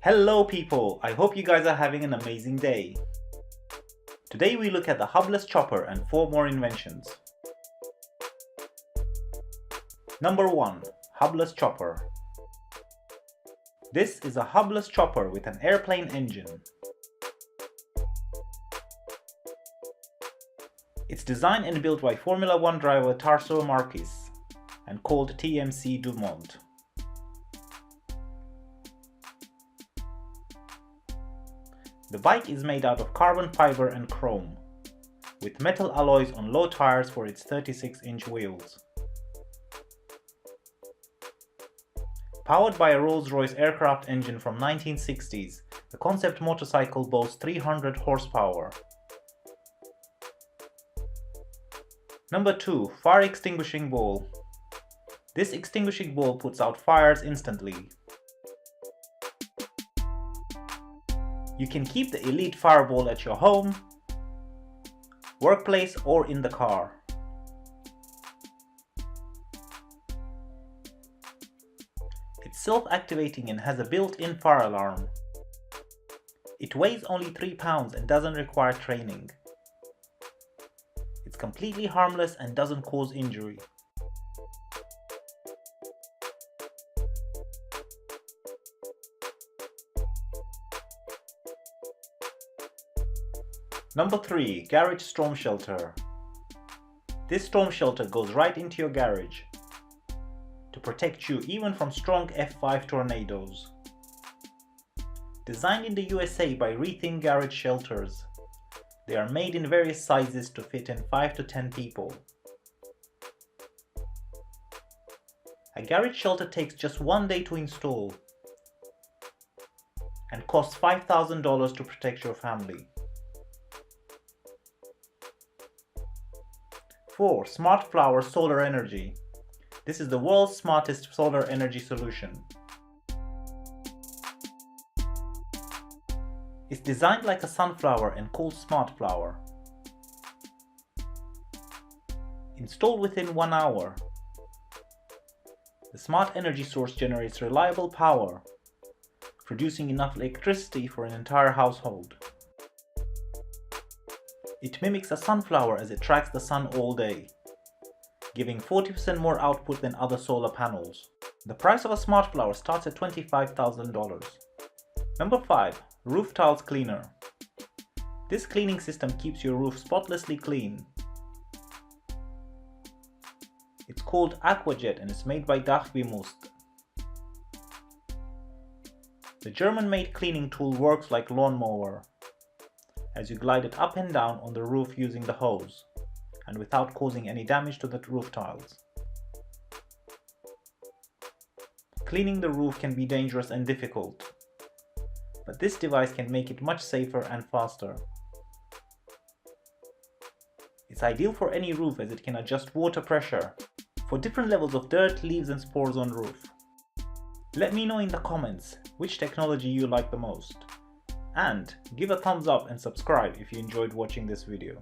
Hello people, I hope you guys are having an amazing day. Today we look at the Hubless chopper and 4 more inventions. Number 1. Hubless chopper. This is a hubless chopper with an airplane engine. It's designed and built by Formula 1 driver Tarso Marquis and called TMC Dumont. The bike is made out of carbon fiber and chrome, with metal alloys on low tires for its 36-inch wheels. Powered by a Rolls-Royce aircraft engine from 1960s, the concept motorcycle boasts 300 horsepower. Number 2. Fire extinguishing ball. This extinguishing ball puts out fires instantly. You can keep the elite fireball at your home, workplace, or in the car. It's self-activating and has a built-in fire alarm. It weighs only 3 pounds and doesn't require training. It's completely harmless and doesn't cause injury. Number 3. Garage storm shelter. This storm shelter goes right into your garage to protect you even from strong F5 tornadoes. Designed in the USA by Rethink Garage Shelters, they are made in various sizes to fit in 5 to 10 people. A garage shelter takes just 1 day to install and costs $5,000 to protect your family. 4. Smart Flower Solar Energy. This is the world's smartest solar energy solution. It's designed like a sunflower and called Smart Flower. Installed within 1 hour, the smart energy source generates reliable power, producing enough electricity for an entire household. It mimics a sunflower as it tracks the sun all day, giving 40% more output than other solar panels. The price of a smart flower starts at $25,000. Number 5. Roof Tiles Cleaner. This cleaning system keeps your roof spotlessly clean. It's called Aquajet and is made by Dachbimust. The German-made cleaning tool works like lawnmower, as you glide it up and down on the roof using the hose, and without causing any damage to the roof tiles. Cleaning the roof can be dangerous and difficult, but this device can make it much safer and faster. It's ideal for any roof as it can adjust water pressure for different levels of dirt, leaves and spores on roof. Let me know in the comments which technology you like the most. And give a thumbs up and subscribe if you enjoyed watching this video.